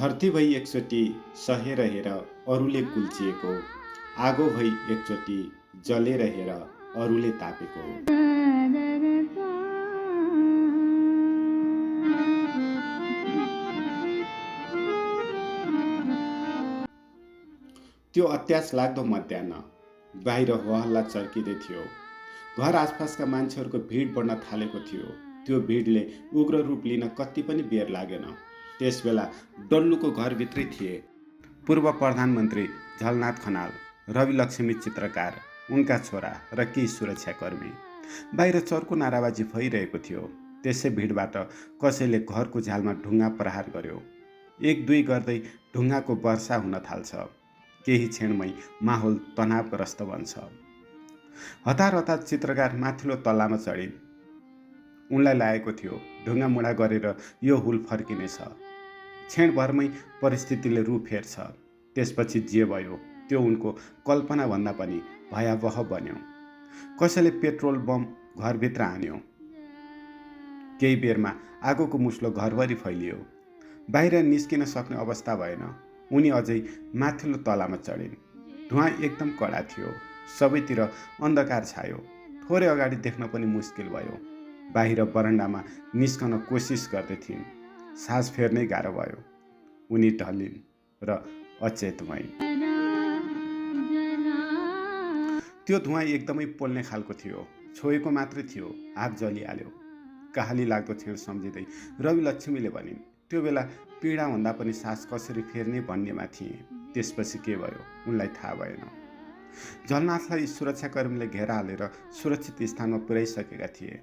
धरती भई एकचोटि सहेर हेर अरूले कुल्चिएको, आगो भई एकचोटि जलेर हेर अरूले तापेको। त्यो अत्यास लाग्दो मध्याह्न बाहिर होहल्ला चर्किँदै थियो। घर आसपासका मान्छेहरूको भिड बढ्न थालेको थियो। त्यो भिडले उग्र रूप लिन कति पनि बेर लागेन। त्यसबेला डल्लुको घरभित्रै थिए पूर्व प्रधानमन्त्री झलनाथ खनाल, रवि लक्ष्मी चित्रकार, उनका छोरा र केही सुरक्षाकर्मी। बाहिर चर्को नाराबाजी भइरहेको थियो। त्यसै भिडबाट कसैले घरको झ्यालमा ढुङ्गा प्रहार गर्यो। एक दुई गर्दै ढुङ्गाको वर्षा हुन थाल्छ। केही क्षणमै माहौल तनावग्रस्त बन्छ। हतार हतार चित्रकार माथिल्लो तल्लामा चढिन्। उनलाई लागेको थियो ढुङ्गा मुढा गरेर यो हुल फर्किनेछ। क्षणभरमै परिस्थितिले रूप फेर्छ। त्यसपछि जे भयो त्यो उनको कल्पनाभन्दा पनि भयावह बन्यो। कसैले पेट्रोल बम घरभित्र हान्यो। केही बेरमा आगोको मुस्लो घरभरि फैलियो। बाहिर निस्किन सक्ने अवस्था भएन। उनी अझै माथिल्लो तलामा चढिन्। धुवाँ एकदम कडा थियो। सबैतिर अन्धकार छायो। थोरै अगाडि देख्न पनि मुस्किल भयो। बाहिर बरन्डामा निस्कन कोसिस गर्दै थिइन्। सास फेर्नै गाह्रो भयो। उनी ढलिन् र अचेत भइन्। त्यो धुवाँ एकदमै पोल्ने खालको थियो। छोएको मात्रै थियो, हात जलिहाल्यो। कहाली लाग्दो क्षण सम्झिँदै रवि लक्ष्मीले भनिन्, त्यो बेला पीडाभन्दा पनि सास कसरी फेर्ने भन्नेमा थिए। त्यसपछि के भयो उनलाई थाहा भएन। झलनाथलाई सुरक्षाकर्मीले घेरा हालेर सुरक्षित स्थानमा पुर्याइसकेका थिए।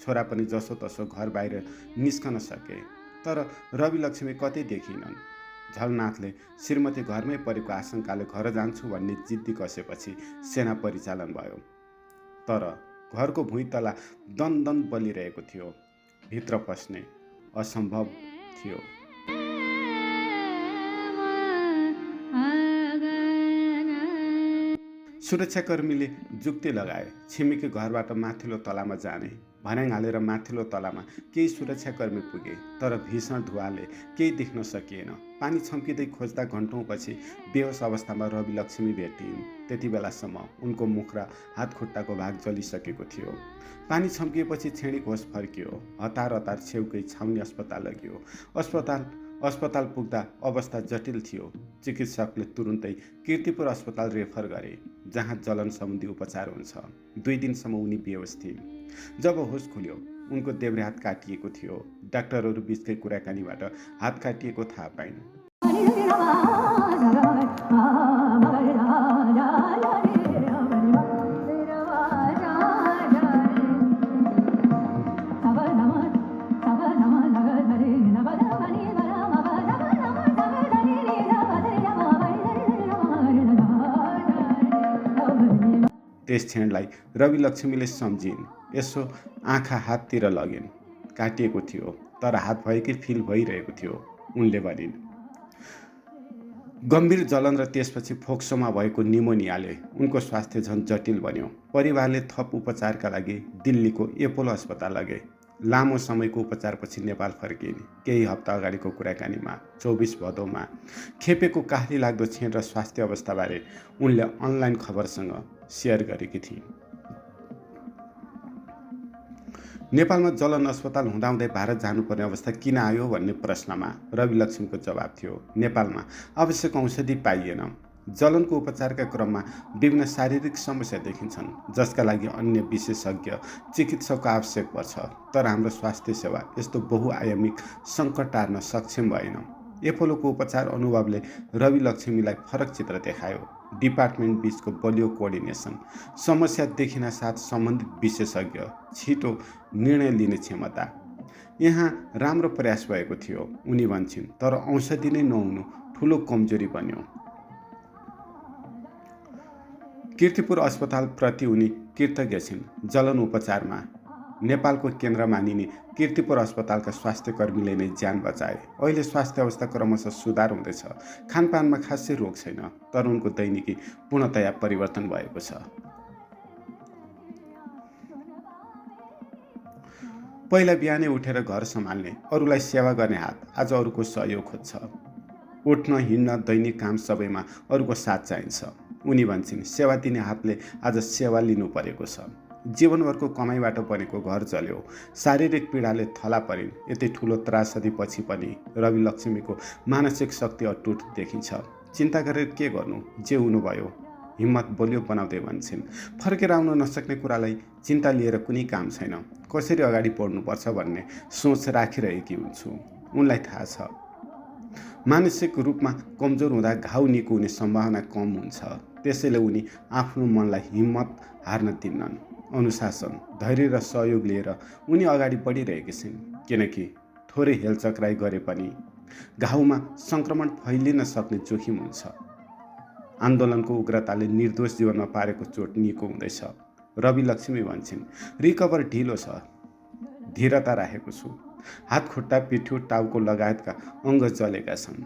छोरा पनि जसो तसो घर बाहिर निस्कन सके। तर रवि लक्ष्मी कतै देखिनन्। झलनाथले श्रीमती घरमै परेको आशंकाले घर जान्छु भन्ने जिद्दी कसेपछि सेना परिचालन भयो। तर घरको भुइँतला दन बलिरहेको थियो। भित्र पस्ने असम्भव थियो। सुरक्षाकर्मीले जुक्ति लगाए छिमेकी घरबाट माथिल्लो तलामा जाने। भर्याङ हालेर माथिल्लो तलामा केही सुरक्षाकर्मी पुगे। तर भीषण धुवाले केही देख्न सकिएन। पानी छम्किँदै खोज्दा घन्टौँपछि बेहोस अवस्थामा रवि लक्ष्मी भेटिन्। त्यति बेलासम्म उनको मुख र हात खुट्टाको भाग जलिसकेको थियो। पानी छम्किएपछि क्षणिक होस फर्कियो। हतार हतार छेउकै छाउनी अस्पताल लगियो। अस्पताल पुग्दा अवस्था जटिल थियो। चिकित्सकले तुरुन्तै कीर्तिपुर अस्पताल रेफर गरे, जहाँ जलन सम्बन्धी उपचार हुन्छ। 2 दिनसम्म उनी बेहोस थिइन्। जब होस खुल्यो उनको देब्रे हात काटिएको थियो। डाक्टरहरू बिचकै कुराकानीबाट हात काटिएको थाहा पाइन्। त्यस क्षणलाई रवि लक्ष्मीले सम्झिन्। यसो आँखा हाततिर लगिन्। काटिएको थियो तर हात भएकै फिल भइरहेको थियो। उनले भनिन्, गम्भीर जलन र त्यसपछि फोक्सोमा भएको निमोनियाले उनको स्वास्थ्य झन् जटिल बन्यो। परिवारले थप उपचारका लागि दिल्लीको एपोलो अस्पताल लगे। लामो समयको उपचारपछि नेपाल फर्किन्। केही हप्ता अगाडिको कुराकानीमा 24 भदौमा खेपेको काहली लाग्दो क्षण र स्वास्थ्य अवस्थाबारे उनले अनलाइन खबरसँग सेयर गरेकी थिइन्। नेपालमा जलन अस्पताल हुँदाहुँदै भारत जानुपर्ने अवस्था किन आयो भन्ने प्रश्नमा रवि लक्ष्मीको जवाब थियो, नेपालमा आवश्यक औषधि पाइएन। जलनको उपचारका क्रममा विभिन्न शारीरिक समस्या देखिन्छन्, जसका लागि अन्य विशेषज्ञ चिकित्सकको आवश्यक पर्छ। तर हाम्रो स्वास्थ्य सेवा यस्तो बहुआयामिक सङ्कट टार्न सक्षम भएन। एपोलोको उपचार अनुभवले रवि लक्ष्मीलाई फरक चित्र देखायो। डिपार्टमेन्ट बीचको बलियो कोअर्डिनेसन, समस्या देखिन साथ सम्बन्धित विशेषज्ञ, छिटो निर्णय लिने क्षमता। यहाँ राम्रो प्रयास भएको थियो उनी भन्छन्, तर औषधि नै नहुनु ठुलो कमजोरी बन्यो। कीर्तिपुर अस्पतालप्रति उनी कृतज्ञ छिन्। जलन उपचारमा नेपालको केन्द्र मानिने कीर्तिपुर अस्पतालका स्वास्थ्यकर्मीले नै ज्यान बचाए। अहिले स्वास्थ्य अवस्था क्रमशः सुधार हुँदैछ। खानपानमा खासै रोग छैन, तर उनको दैनिकी पूर्णतया परिवर्तन भएको छ। पहिला बिहानै उठेर घर सम्हाल्ने, अरूलाई सेवा गर्ने हात आज अरूको सहयोग खोज्छ। उठ्न हिँड्न दैनिक काम सबैमा अरूको साथ चाहिन्छ। उनी भन्छन् सेवा दिने हातले आज सेवा लिनु परेको छ। जीवनभरको कमाइबाट बनेको घर चल्यो, शारीरिक पीडाले थला परिन्। यति ठुलो त्रासदीपछि पनि रवि लक्ष्मीको मानसिक शक्ति अटुट देखिन्छ। चिन्ता गरेर के गर्नु, जे हुनुभयो हिम्मत बलियो बनाउँदै भन्छन्। फर्केर आउन नसक्ने कुरालाई चिन्ता लिएर कुनै काम छैन। कसरी अगाडि बढ्नुपर्छ भन्ने सोच राखिरहेकी हुन्छु। उनलाई थाहा छ मानसिक रूपमा कमजोर हुँदा घाउ निको हुने सम्भावना कम हुन्छ। त्यसैले उनी आफ्नो मनलाई हिम्मत हार्न दिन्नन्। अनुशासन, धैर्य र सहयोग लिएर उनी अगाडि बढिरहेकी छिन्। किनकि थोरै हेलचक्राइ गरे पनि घाउमा सङ्क्रमण फैलिन सक्ने जोखिम हुन्छ। आन्दोलनको उग्रताले निर्दोष जीवनमा पारेको चोट निको हुँदैछ। रवि लक्ष्मी भन्छन् रिकभर ढिलो छ, धीरता राखेको छु। हात खुट्टा पिठ्यू टाउको लगायतका अङ्ग जलेका छन्।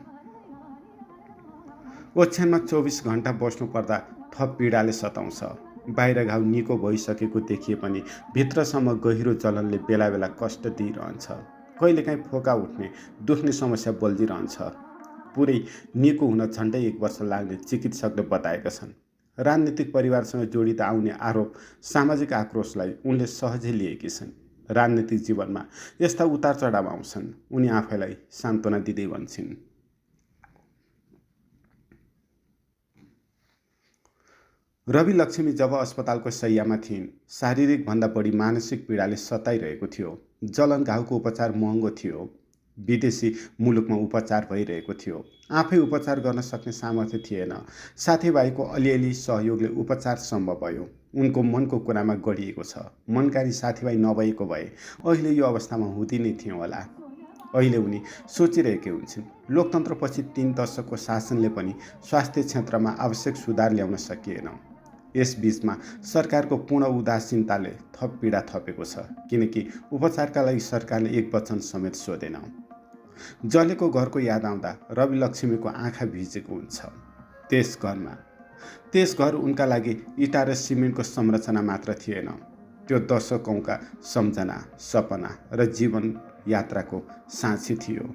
ओछ्यानमा 24 घण्टा बस्नु पर्दा थप पीडाले सताउँछ। बाहिर घाउ निको भइसकेको देखिए पनि भित्रसम्म गहिरो जलनले बेला बेला कष्ट दिइरहन्छ। कहिलेकाहीँ फोका उठ्ने दुख्ने समस्या बल्झिरहन्छ। पुरै निको हुन झन्डै 1 वर्ष लाग्ने चिकित्सकले बताएका छन्। राजनीतिक परिवारसँग जोडिँदा आउने आरोप, सामाजिक आक्रोशलाई उनले सहजै लिएकी छन्। राजनीतिक जीवनमा यस्ता उतार चढाव आउँछन्। उनी आफैलाई सान्त्वना दिँदै भन्छन् रवि लक्ष्मी जब अस्पतालको शैय्यामा थिइन्, शारीरिक भन्दा बढी मानसिक पीडाले सताइरहेको थियो। जलन घाउको उपचार महँगो थियो। विदेशी मुलुकमा उपचार भइरहेको थियो। आफै उपचार गर्न सक्ने सामर्थ्य थिएन। साथीभाइको अलिअलि सहयोगले उपचार सम्भव भयो। उनको मनको कुरामा गढिएको छ। मनकारी साथीभाइ नभएको भए अहिले यो अवस्थामा हुँदै नै थियो होला। अहिले उनी सोचिरहेकै हुन्छन् लोकतन्त्रपछि 3 दशकको शासनले पनि स्वास्थ्य क्षेत्रमा आवश्यक सुधार ल्याउन सकिएन। यस बीचमा सरकारको पूर्ण उदासीनताले थप पीडा थपेको छ। किनकि उपचारका लागि सरकारले 1 वचन समेत सोधेन। जलेको घरको याद आउँदा रवि लक्ष्मीको आँखा भिजेको हुन्छ। त्यस घर उनका लागि इँटा र सिमेन्टको संरचना मात्र थिएन। त्यो दशकौँका सम्झना, सपना र जीवन यात्राको साक्षी थियो।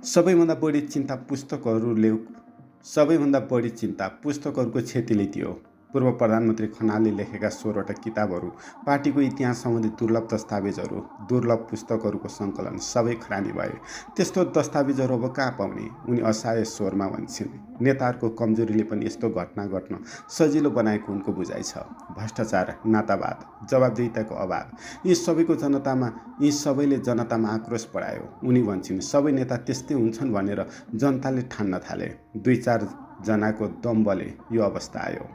सबैभन्दा बढी चिन्ता पुस्तकहरूको क्षतिले थियो। पूर्व प्रधानमन्त्री खनालले लेखेका 16वटा किताबहरू, पार्टीको इतिहास सम्बन्धी दुर्लभ दस्तावेजहरू, दुर्लभ पुस्तकहरूको सङ्कलन सबै खरानी भए। त्यस्तो दस्तावेजहरू अब कहाँ पाउने? उनी असहाय स्वरमा भन्छन्। नेताहरूको कमजोरीले पनि यस्तो घटना घट्न सजिलो बनाएको उनको बुझाइ छ। भ्रष्टाचार, नातावाद, जवाबदेहिताको अभाव, यी सबैले जनतामा आक्रोश बढायो। उनी भन्छन् सबै नेता त्यस्तै हुन्छन् भनेर जनताले ठान्न थाले। 2-4 जनाको दम्बले यो अवस्था आयो।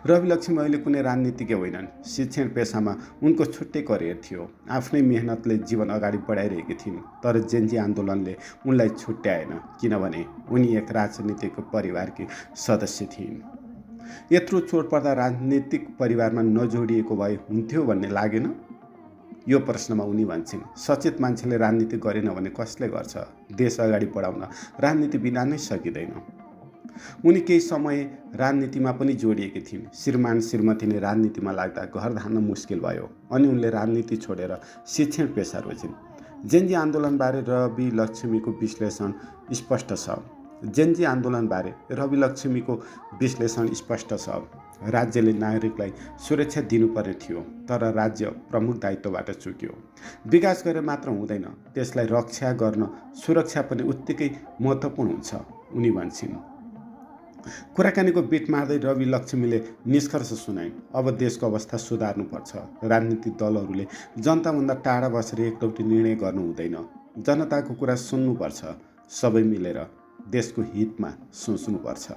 रवि लक्ष्मी अहिले कुनै राजनीतिज्ञ होइनन्। शिक्षण पेसामा उनको छुट्टै करियर थियो। आफ्नै मेहनतले जीवन अगाडि बढाइरहेकी थिइन्। तर जेन्जी आन्दोलनले उनलाई छुट्याएन, किनभने उनी एक राजनीतिक परिवारकी सदस्य थिइन्। यत्रो चोट पर्दा राजनीतिक परिवारमा नजोडिएको भए हुन्थ्यो भन्ने लागेन? यो प्रश्नमा उनी भन्छन् सचेत मान्छेले राजनीति गरेन भने कसले गर्छ? देश अगाडि बढाउन राजनीति बिना नै सकिँदैन। उनी केही समय राजनीतिमा पनि जोडिएकी थिइन्। श्रीमान श्रीमतीले राजनीतिमा लाग्दा घर धान्न मुस्किल भयो। अनि उनले राजनीति छोडेर शिक्षण पेसा रोजिन्। जेन्जी आन्दोलनबारे रवि लक्ष्मीको विश्लेषण स्पष्ट छ। राज्यले नागरिकलाई सुरक्षा दिनुपर्ने थियो, तर राज्य प्रमुख दायित्वबाट चुक्यो। विकास गरेर मात्र हुँदैन, त्यसलाई रक्षा गर्न सुरक्षा पनि उत्तिकै महत्त्वपूर्ण हुन्छ, उनी भन्छन्। कुराकानीको बिट मार्दै रवि लक्ष्मीले निष्कर्ष सुनाइन्। अब देशको अवस्था सुधार्नुपर्छ। राजनीतिक दलहरूले जनताभन्दा टाढा बसेर एकलौटी निर्णय गर्नु हुँदैन। जनताको कुरा सुन्नुपर्छ। सबै मिलेर देशको हितमा सोच्नुपर्छ।